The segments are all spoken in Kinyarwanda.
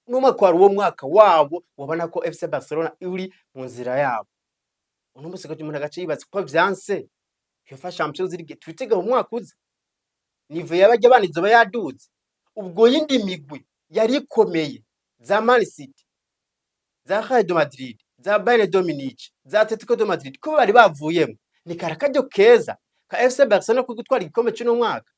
n'umwaka wari uwo mwaka wabo wabona ko FC Barcelona uri mu nzira yabo. Uno musi umuntu agaca yibaza ko vyanse UEFA Champions League twitega mu mwaka uza. Nivo y'abarya bana izoba yaduze. Ubwo yindi migwi yari ikomeye za Man City, za Real de Madrid, za Bayern de Munich, za Atletico de Madrid ko bari bavuyemo. Ni karakaryo keza ka FC Barcelona ko gutwara igikombe cy'uno mwaka.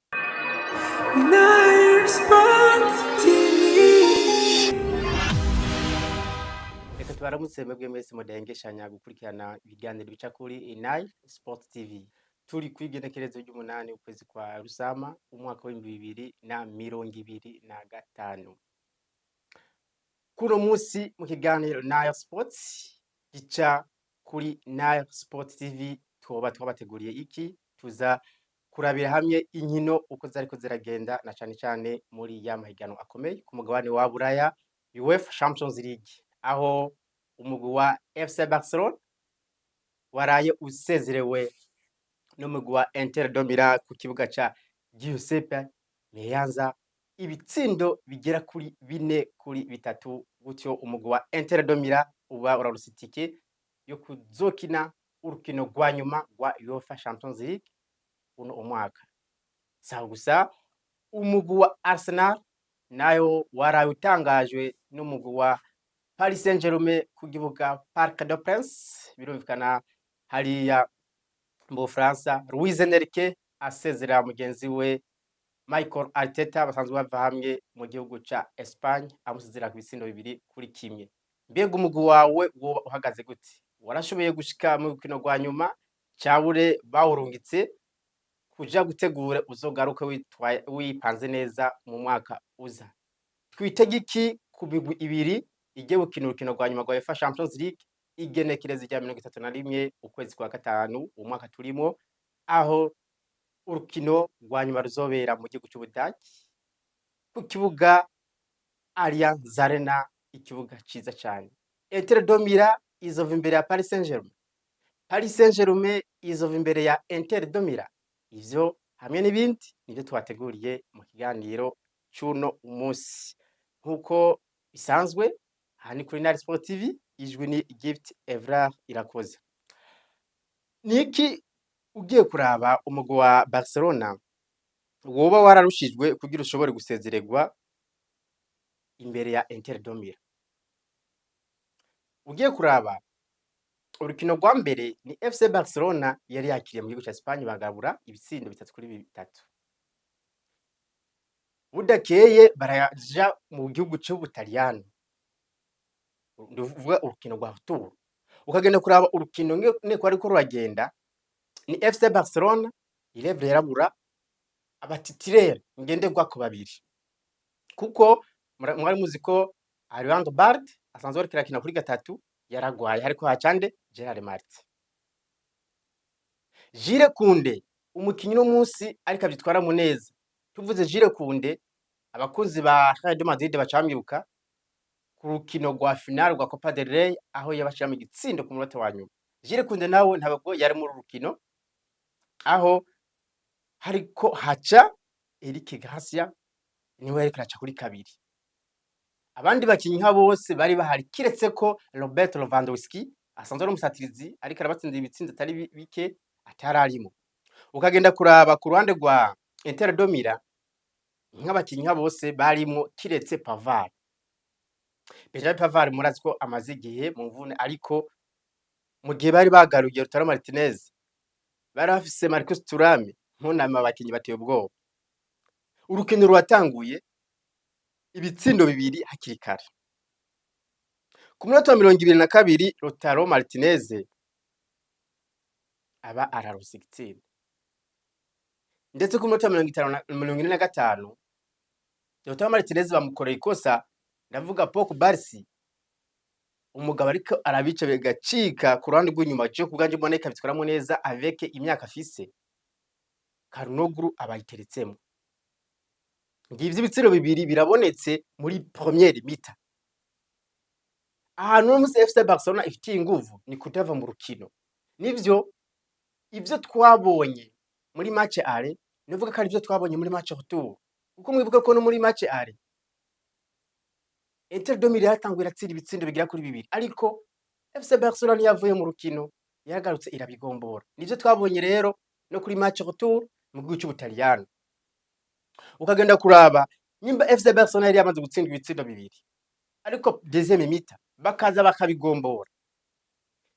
Reka tubaramutse mwebwe mwese mudahengeshanya gukurikirana ibiganiro bica kuri Inai Sport TV. Turi kwigenekerezo ry'umunani ukwezi kwa Rusama umwaka wa 2025. Kuno musi mu kiganiro Nile Sports gica kuri Nile Sport TV twabateguriye iki tuza kurabira hamwe inkino uko zariko ziragenda na cyane muri ya mahiganwa akomeye ku mugabane wa Buraya UEFA Champions League, aho umugwi wa FC Barcelona waraye usezerewe n'umugwi wa Inter de Milan ku kibuga ca Giuseppe Meazza ibitsindo bigera kuri 4-3, gutyo umugwi wa Inter de Milan uba urarusitike yo kuzokina urukino rwa nyuma rwa UEFA Champions League uno umwaka. Sawa gusa umugwi wa Arsenal nayo waraye utangajwe n'umugwi wa Paris Saint-Germain ku kibuga Parc des Princes, birumvikana hariya mu France. Luis Enrique asezera mugenzi we Michael Arteta basanzwe bava hamwe mu gihugu ca Espagne, amusezera ku bitsindo 2-1. Mbega umugwi wawe uhagaze gute? Warashoboye gushika mu rukino rwa nyuma cyabure bawurungitse kuja gutegura uzogaruke wipanze neza mu mwaka uza? Twitege iki ku migwi ibiri igiye gukina urukino rwa nyuma rwa UEFA Champions League igenekereza rya 31 ukwezi kwa gatanu umwaka turimo, aho urukino rwa nyuma ruzobera mu gihugu cy'Ubudagi ku kibuga Allianz Arena, ikibuga ciza cyane. Inter de Milan izova imbere ya Paris Saint-Germain, Paris Saint-Germain izova imbere ya Inter de Milan. Ivyo hamwe n'ibindi nivyo twateguriye mu kiganiro cy'uno umunsi. Nkuko bisanzwe hani kuri Nile Sport TV, ijwi ni Gift Evra Irakoze. Niki ugiye kuraba umugwi wa Barcelona woba wararushijwe kugira ushobore gusezeregwa imbere ya Inter de Milan? Ugiye kuraba urukino rwa mbere ni FC Barcelona yari yakiriye mu gihugu cya Espagne bagabura ibitsindo 3-3. Budakeye baraja mu gihugu cy'Ubutaliyano, nduvuga urukino rwa Tour. Ukagenda kuraba urukino neko ariko ruragenda ni FC Barcelona irevre yarabura abatitirere ngenderwa ko babiri, kuko mwari muziko Armando Bard asanzwe ari kirakina kuri gatatu yaragwaye, hariko hacande Gerard Martin. Jules Koundé umukinyi no munsi ariko abyitwara mu neza. Tuvuze Jules Koundé abakunzi ba Real de Madrid bacamwibuka ku rukino rwa final rwa Copa del Rey aho yabashira mu gitsindo ku munota wa nyuma. Jules Koundé nawe ntabwo yari muri rukino, aho hariko haca Eric Garcia niwe ariko araca kuri kabiri. Abandi bakinyi nka bose bari bahari kiretse ko Robert Lewandowski asanzwe ari umusatirizi ariko arabatsinda ibitsindo atari bike atararimo. Ukagenda kuraba ku ruhande rwa Inter de Milan nk'abakinyi nka bose barimo kiretse Pavard. Benjamin Pavard murazi ko amaze igihe mu mvune, ariko mu gihe bari bagaruye Lautaro Martinez bari bafise Marcus Thuram ntunama abakinyi bateye ubwoba. Urukino rwatanguye ibitsindo 2 hakiri kare. Ku munota wa 22 Lautaro Martinez aba ararusa igitsina, ndetse ku munota wa 45 Lautaro Martinez bamukoreye ikosa, ndavuga Pau Barsi umugabo ariko arabica begacika ku ruhande rw'inyuma cyo kubganje mbona ikabitwaramo neza avec imyaka afise. Karunoglu abayiteretsemo. Ngivye ibitsiro 2 birabonetse muri première mi-temps. Ahantu muri FC Barcelona ifitiye inguvu ni kutava mu rukino. Nivyo ivyo twabonye muri match ale, nivuga ko ari ivyo twabonye muri match retour. Kuko mwibuka ko no muri match ale Inter de Milan yatanguye iratsinda ibitsindo bigera kuri 2 ariko FC Barcelona yavuye mu rukino yaragarutse irabigombora. Nivyo twabonye rero no kuri match retour mu gihugu c'Ubutaliyano. Ukagenda kuraba nimba FC Barcelona yari yamaze gutsinda ibitsindo 2 ariko deuxième mita bakaza bakabigombora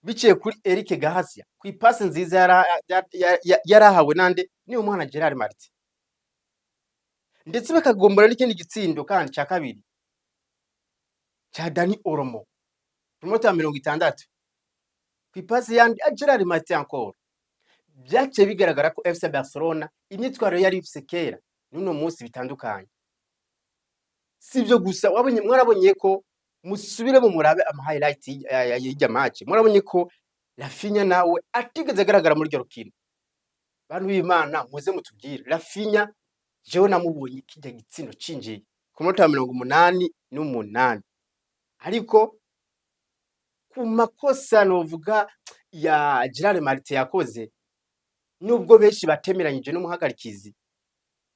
biciye kuri Eric Garcia ku ipasi nziza yarahawe nande ni umwana Gerard Martin, ndetse bakagombora n'ikindi gitsindo kandi cya kabiri cha Dani Olmo ku minota 60 ku ipasi yandi Gerard Martin encore. Byace bigaragara ko FC Barcelona imyitwaro yari ifise kera n'uno munsi bitandukanye. Sivyo gusa mwarabonye ko musubire mu murabe ama highlight y'ijya match, murabonye ko Rafinha nawe atigeze agaragara muri ryo rukino. Bantu b'Imana muze mutubwire Rafinha jewe namubonye kijya gitsindo cinjiye ku minota 88 ariko ku makosa novuga ya Gerard Martin yakoze, nubwo benshi batemeranyije n'umuhagarikizi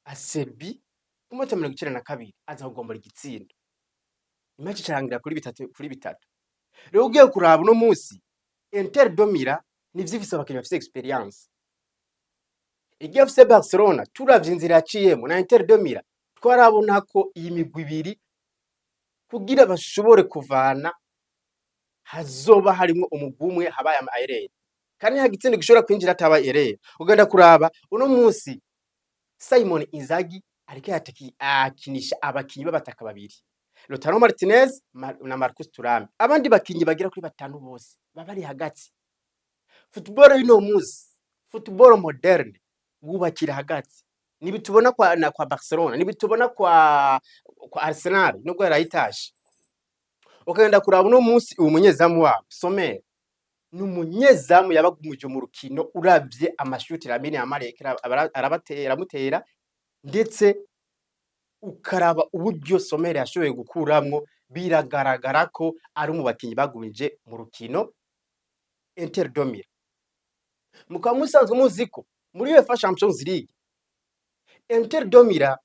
Acerbi ku minota 92 aza kugombora igitsindo. Imatch carangira kuri 3-3. Rero ugiye kuraba no munsi Inter de Milan nivyifise abakinyi bafise experience. Igiye FC Barcelona turavye inzira yaciyemo na Inter de Milan twarabona ko iyi migwi ibiri kugira bashobore kuvana hazoba harimo umugumwe habaye ama erreur, kandi hagitsindo gishobora kwinjira ataba erreur. Ugenda kuraba uno munsi Simon Inzaghi ariko akinisha abakinyi b'abataka babiri, Lautaro Martinez na Marcus Thuram, abandi bakinyi bagira kuri batanu bose babari hagati. Football y'ino munsi, football moderne wubakira hagati, nibitubona kwa Barcelona, nibitubona kwa Arsenal nubwo yarayitashe. Ukagenda kuraba uno munsi umunyezamu wabo Sommer n'umunyezamu yabagumuje mu rukino, uravye amashuti Lamine Yamal aramutera, ndetse ukaraba uburyo Sommer yashoboye gukuramwo, biragaragara ko ari mu bakinyi bagumije mu rukino Inter de Milan. Mukaba musanzwe muziko muri UEFA Champions League Inter de Milan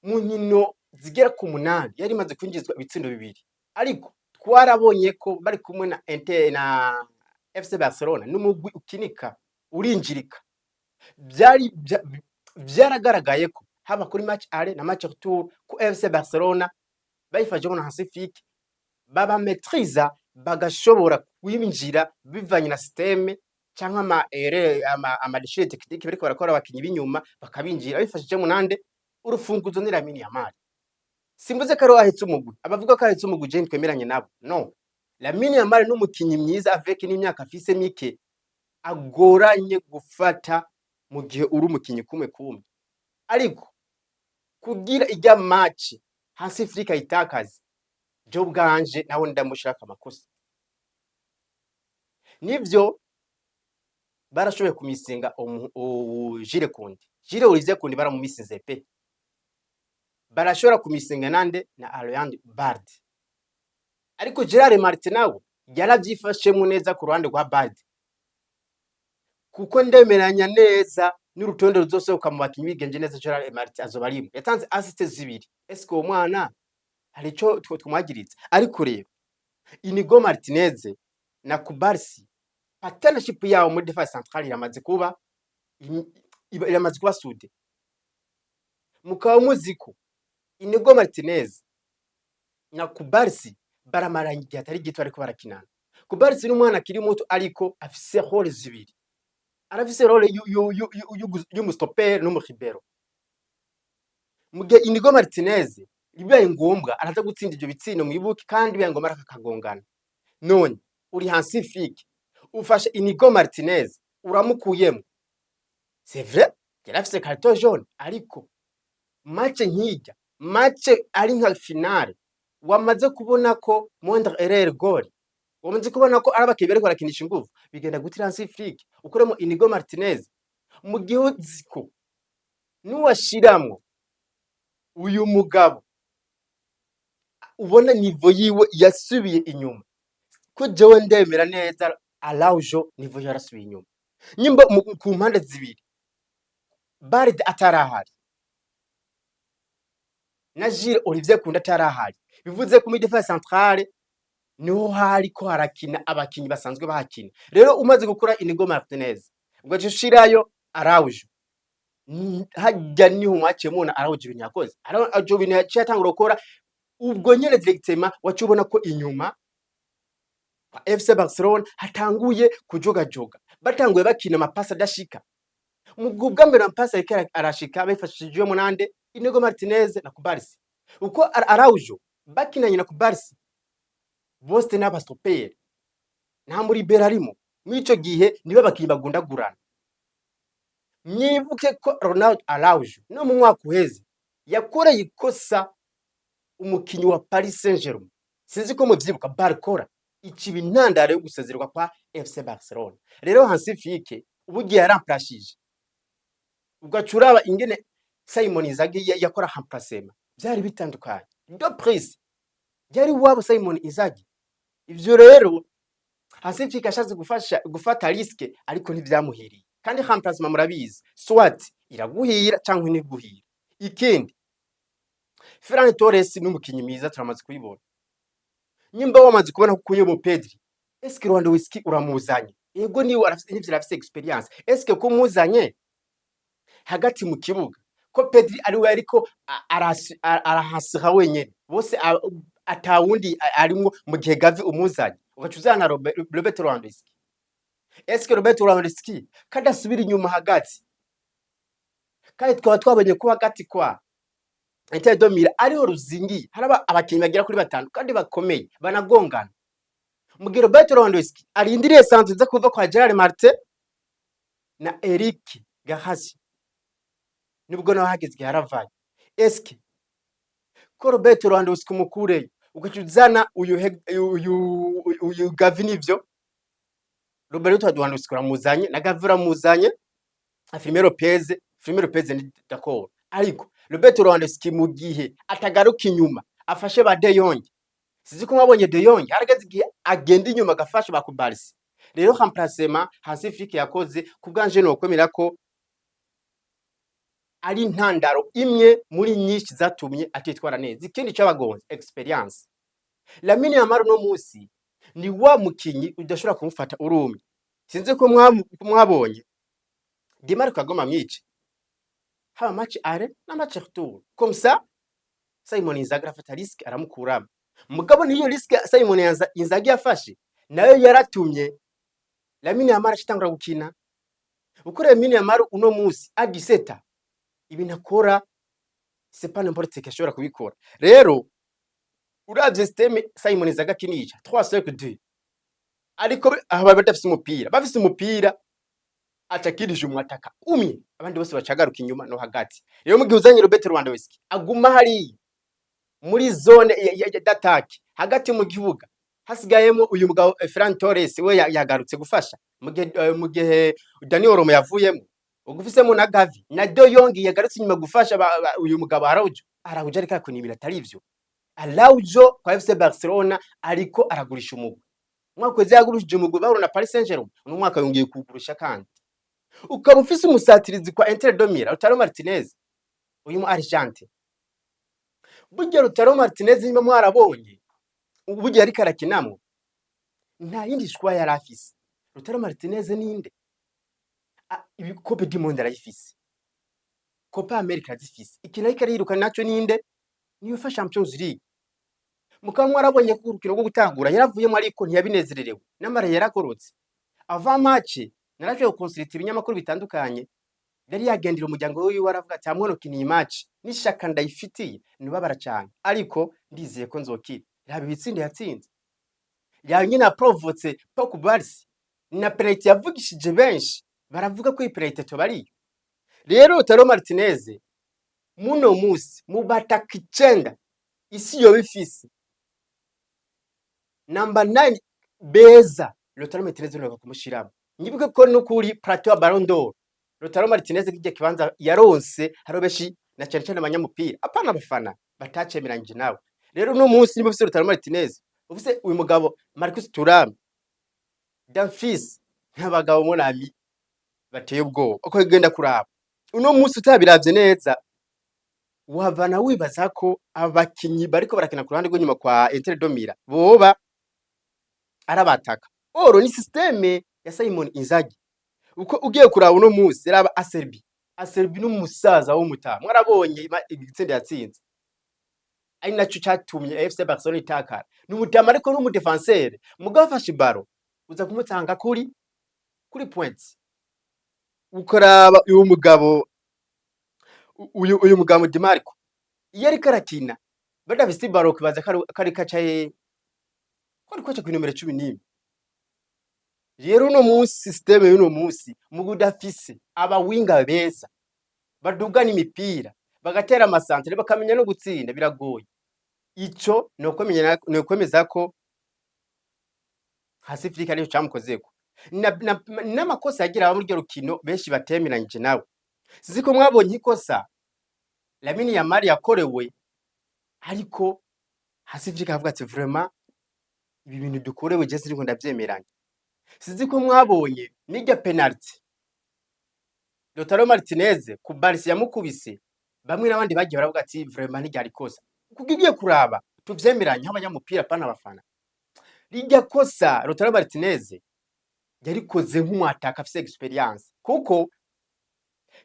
mu nkino zigera ku 8 yari imaze kwinjizwa ibitsindo 2, ariko twarabonye ko bari kumwe na Inter na FC Barcelona n'umugwi ukinika urinjirika. Byaragaragaye ko haba kuri match aller na match retour ku FC Barcelona bayifashe na Pacifique baba maîtriza bagashobora kwinjira bivanye na systeme cyangwa ama déchets techniques bariko barakora abakinyi b'inyuma bakabinjira bifashije mu nande urufunguzo ni Lamine Yamal. Simvuze ko ari ahetse umugwi, abavuga ko ahetse umugwi je ntwemeranye nabo, no. Lamine Yamal n'umukinyi mwiza avec n'imyaka afise mike agoranye gufata mu gihe uri umukinyi kumwe, ariko kugira ijya match hasi Afrika itakaze jo bwanje nawe ndamushaka amakosa. Nivyo barashoboye kumisinga Jules Koundé baramumisinze pe, barashobora kumisinga nande na Ariane Bard, ariko Gerard Martin nawe yaravyifashemo neza ku ruhande rwa Bard, kuko ndemeranya neza n'urutonde ruzosohoka mu bakinyi bigenje neza. Gerard Martin azoba arimo, yatanze assist 2. Eske uwo mwana hari ico twumwagiritse? Ariko rero Inigo Martinez na Kubarsi partnership yawo muri defense centrale iramaze kuba sude. Mukaba muziko Inigo Martinez na Kubarsi baramaranye igihe atari gito ariko barakinana. Kubarsi n'umwana akiri muto ariko afise role 2, arafise role y'umustopper n'umuribero. Mugihe Inigo Martinez bibaye ngombwa araza gutsinda ivyo bitsindo mwibuki, kandi bibaye ngombwa akakagongana. None uri hansi fike ufashe Inigo Martinez uramukuyemo, c'est vrai yarafise carton jaune, ariko match nkijya, match ari nka finale, wamaze kubona ko moindre erreur goal, wamaze kubona ko arabakiye bariko barakinisha ingufu, bigenda gutira hansi fike ukuremo Inigo Martinez mu gihe uziko nuwashiramwo uyu mugabo ubona nivo yiwe yasubiye inyuma. Ko jewe ndemera neza Araujo nivo yarasubiye inyuma, nyimba ku mpande zibiri Bard atarahari na Jules Olivier Koundé atarahari, bivuze ko muri defense centrale niho hariko harakina abakinyi basanzwe bahakina. Rero umaze gukora Inigo Martinez ugaca ushirayo Araujo, harya niho mwaciye mubona Araujo ibintu yakoze. Araujo ibintu yaciye atangura gukora ubwo nyene directement waciye ubona ko inyuma FC Barcelona hatanguye kujogajoga, batanguye bakina amapasi adashika. Ubwa mbere amapasi ariko arashika bifashishijwe munande Inigo Martinez na Kubarsi. Uko Araujo bakinanye na Kubarsi bose n'abastoperi nta muri Berarimo mwico gihe niba bakinyi bagundagurana. Mwibuke ko Ronald Araujo no mu mwaka uheze yakoreye ikosa umukinyi wa Paris Saint-Germain, sinzi ko muvyibuka, Barcola, ikibi ntandaro yo gusezerwa kwa FC Barcelona. Rero Hansi Flick ubugiye yaramplashije ugacuraba ingene Simon Inzaghi yakora remplacement byari bitandukanye de prise yari wabo Simon Inzaghi. Ivyo rero Hansi Flick ashatse gufata riske ariko ntivyamuhiriye, kandi remplacement murabizi swat iraguhira canke ntiguhira. Ikindi Ferran Torres n'umukinyi mwiza turamaze kubibona. Nyimba wamaze kubona kukunye mu Pedri, eske Lewandowski uramuzanye? Yego niwe arafise experience. Eske kumuzanye hagati mu kibuga ko Pedri ari we ariko arahasira wenyene, bose atawundi arimo mu gihe Gavi umuzanye ugacuzana Robert Lewandowski. Eske Robert Lewandowski kadasubira inyuma hagati, kandi twabonye ko hagati kwa Inter de Milan ariho ruzingiye, haraba abakinyi bagira kuri batanu kandi bakomeye banagongana. Mugihe Robert Lewandowski arindiriye sanzu za kuva kwa Gerard Martin na Eric Garcia, nibwo naho hageze haravaye. Eske ko Robert Lewandowski umukureyo ugacuzana uyu Gavi nivyo Robert Lewandowski uramuzanye na Gavi uramuzanye, Firmino Lopez ni d'accord, ariko Robert Lewandowski mu gihe atagaruka inyuma afashe ba De Jong, sizi ko mwabonye De Jong harageze igihe agenda inyuma agafasha ba Kubarsi. Rero remplacement Hansi Flick yakoze kubwanje no kwemera ko ari intandaro imwe muri nyinshi zatumye atitwara neza. Ikindi cy'abagonzi experience. Lamine Yamal no musi ni wa mukinyi udashobora kumufata urumye. Sinzi ko mwabonye Di Maria kagoma mwice haba match are na match retour, comme ça Simon Inzaghi afata risk aramukuramo. Mugabo niyo risk Simon Inzaghi yafashe nayo yaratumye Lamine Yamal ashitangura gukina. Ukore Lamine Yamal uno musi adiseta ibintu akora c'est pas n'importe qui ashobora kubikora. Rero uravye systeme Simon Inzaghi akinisha 3-5-2, ariko aba badafise umupira, bafise umupira atakirije umwataka umwe abandi bose bacagaruka inyuma no hagati. Rero mugihe uzanye Robert Lewandowski aguma hari muri zone d'attaque hagati mu gihuga, hasigayemo uyu mugabo Ferran Torres we yagarutse gufasha mu gihe Dani Olmo yavuyemo, ugufisemo na Gavi na De Jong yagarutse inyuma gufasha uyu mugabo Araujo ariko akunibira atari ivyo. Araujo kwa FC Barcelona ariko aragurisha umugwi, mwakweze yagurishije umugwi bahura na Paris Saint-Germain, uno mwaka yongeye kugurusha kandi ukaba ufise umusatirizi kwa Inter de Milan Lautaro Martinez, uyu mu Argentine. Burya Lautaro Martinez nyuma mwarabonye uburyo ariko arakinamwo nta yindi shwa yarafise. Lautaro Martinez ninde? Coupe du monde arayifise, Copa America arazifise, ikintu ariko ariruka naco ninde? Ni UEFA Champions League. Mukaba mwarabonye ko urukino rwo gutangura yaravuyemo ariko ntiyabinezererewe, namara yarakorotse. Ava match naraje gukonsulta ibinyamakuru bitandukanye, yari yagendera umuryango we waravuga ati hamwe no kiniye match nishaka ndayifitiye nibabara cyane, ariko ndizeye ko nzokira. Yabi bitsinde yatsinze yanyine aprovotse po Kubarsi na penalty yavugishije benshi baravuga ko ipenalty tobari. Rero Lautaro Martinez muno musi mu bataka 9 isi yo bifise number 9 beza Lautaro Martinez no kumushiramo. Nyibuke ko no kuri plateau ya Ballon d'Or Lautaro Martinez kijye kibanza yaronse harobeshi na cyane abanyamupira apana abafana batacemeranye nawe. Rero no munsi nibo bifise Lautaro Martinez, ufise uyu mugabo Marcus Thuram, Dumfries, nk'abagabo monami bateye ubwo uko igenda kuraba. Uno munsi utabiravye neza wavana wibaza ko abakinyi bariko barakina ku ruhande rw'inyuma kwa Inter de Milan boba arabataka. Oro ni systeme ya Simon Inzaghi. Uko ugiye kuraba uno munsi raba Acerbi. Acerbi n'umusaza w'umutamu. Mwarabonye igitsinda yatsinze. Ari naco catumye FC Barcelona itakara. N'umutamu ariko n'umudefenseur. Mugabo afashe baro uza kumutanga kuri points. Ukaraba uyu mugabo Di Marco. Iyo ariko arakina badafise baro kibaza kari kacaye kwari kwaca ku numero 11. Rero uno munsi systeme y'uno munsi mu budafise aba winga beza badugana imipira bagatera amasantere bakamenya no gutsinda biragoye. Ico no kwemeza ko hasi Afrika ariyo camukozeko. N'amakosa yagira muri ryo rukino benshi batemeranyije nawe. Siziko mwabonye ikosa Lamine Yamal yakorewe ariko hasi Afrika avuga ati vraiment ibi bintu dukorewe je siniko ndavyemeranya. Siziko mwabonye nijya penalty Lautaro Martinez ku Barca yamukubise bamwe n'abandi bagiye baravuga ati vraiment nijya kosa. Kugiye kuraba tuvyemeranya nk'abanyamupira pana abafana. Rijya kosa Lautaro Martinez yarikoze nk'umwataka afise experience kuko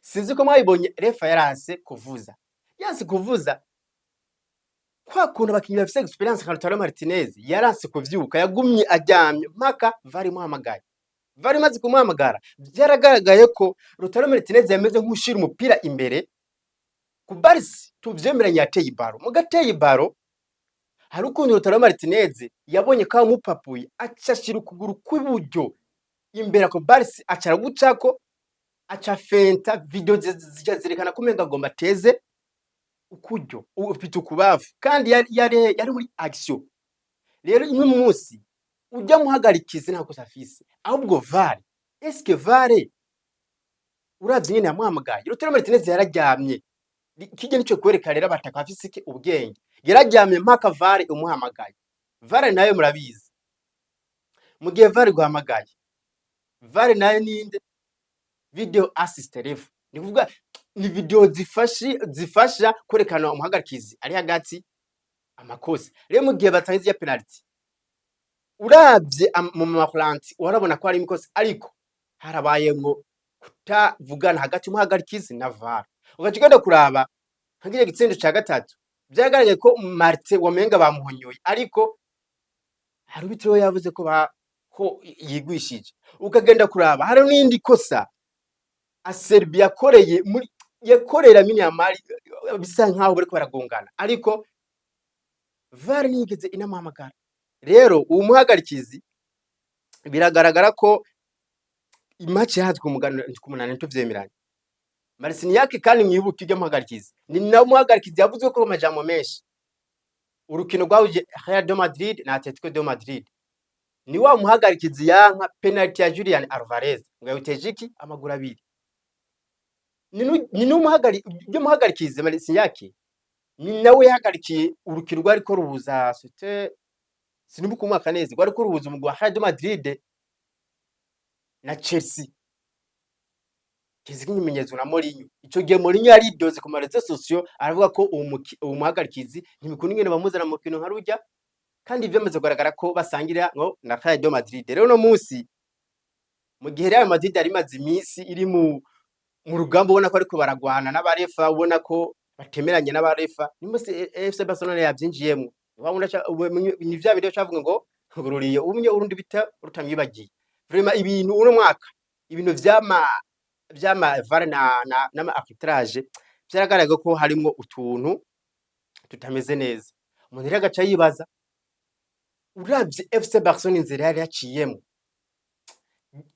siziko mwabibonye refa yaranse kuvuza. Yanse kuvuza kwa kuntu bakinyi bafise experience nka Lautaro Martinez yaranse kuvyuka yagumye aryamye mpaka vari muhamagaye. Vari maze kumuhamagara byaragaragaye ko Lautaro Martinez yameze nk'ushira umupira imbere ku Barca tuvyemeranya yateye baro. Mugateye baro hari ukuntu Lautaro Martinez yabonye ka mupapuye acashira ukuguru kw'iburyo imbere ku Barca acara gucako aca fenta video zerekana kumenga agomba teze ukuryo ufite ukubavu kandi yari muri action. Rero imwe munsi ujya muhagarikize nta kosa afise ahubwo VAR. Est-ce que VAR uravye nyene yamuhamagaye Lautaro Martinez yararyamye. Kijye nico kwereka rero abataka afise iki ubwenge. Yararyamye mpaka VAR umuhamagaye. VAR nayo murabizi. Mu gihe VAR guhamagaye VAR nayo ninde video assist ref. Ni kuvuga ni video zifasha kwerekana umuhagarikizi ari hagati amakosa. Rero mu gihe batangize ya penalty uravye mu makulanti warabona ko ari imikosa ariko harabaye ngo kutavugana hagati umuhagarikizi na VAR. Ugacigenda kuraba nkagiye gitsindo ca gatatu byagaragaye ko Marte wamenga bamuhonyoye ariko harubitiro yavuze ko yigwishije. Ukagenda kuraba hari n'indi kosa Acerbi yakorera Lamine Yamal bisa nkaho bariko baragongana ariko VAR nigeze inamuhamagara. Rero uwo muhagarikizi biragaragara ko imatch yahatwe kumunana ntuvyemeranye. Marciniak kandi mwibuka ibyo muhagarikizi ni na muhagarikizi yavuzwe ko amajambo menshi. Urukino rwahuje Real de Madrid na Atletico de Madrid ni wa muhagarikizi yanka penalty ya Julian Alvarez ngo yutejiki amaguru abiri. Ni muhagarikizi Marciniak ni nawe yahagarikiye urukino rwari ko rubuza sinibuka umwaka neza rwari ko rubuza umugwa Real de Madrid na Chelsea. Kiziki nyimenyezo na Mourinho. Ico gihe Mourinho yari doze ku marezo sociaux aravuga ko uwo muhagarikizi ntibikunda ingene bamuzana mu kino nkarujya kandi vyemeze kugaragara ko basangira ngo na Real de Madrid. Rero no munsi mu gihe Real Madrid ari mazi imisi iri mu rugamba ubona ko ariko baragwana n'abarefa ubona ko batemeranye n'abarefa nimuse FC Barcelona yavyinjiyemo. Wabona ni vya video cavuga ngo ngururiye umwe urundi bita rutamwibagiye. Vraiment ibintu uno mwaka ibintu vyama VAR na arbitrage byaragaragaye ko harimo utuntu tutameze neza. Umuntu rero agaca yibaza uravye FC Barcelona inzira yari yaciyemo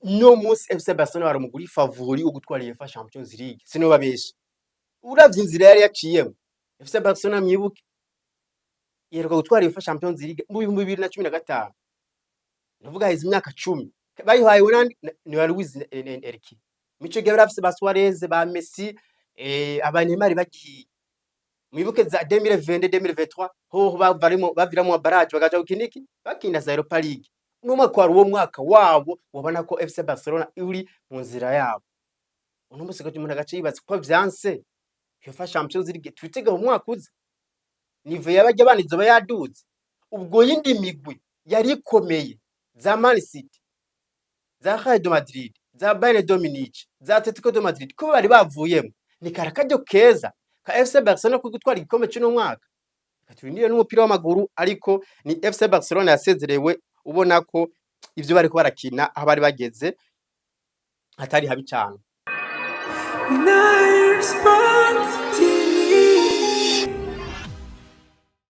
no munsi FC Barcelona bari umuguri favori wo gutwara UEFA Champions League sino babesha. Uravye inzira yari yaciyemo FC Barcelona myibuke yeruka gutwara UEFA Champions League mu 2015 ndavuga hizo imyaka 10 bayihaye urandi ni wa Luis Enrique. Mico gihe barafise ba Suarez ba Messi aba Neymar bagiye mwibuke za 2022 2023 ho baviramo barrage bagaja gukiniki bakinda za Europa League. Numa kwa ruwo mwaka wabo wabona ko FC Barcelona uri mu nzira yabo. Uno musego cy'umuntu agace yibaza ko vyanse UEFA Champions League twitega mu mwaka uza nivo yabajya banizoba yaduze ubwo yindi migwi yari ikomeye za Man City za Real de Madrid za Bayern de Munich za Atletico de Madrid ko bari bavuyemo ni karakajyo keza ka FC Barcelona ko gutwara igikombe cy'uno mwaka turindire n'umupira w'amaguru ariko ni FC Barcelona yasezerewe ubona ko ivyo bari ko barakina aho bari bageze hatari habi cyane.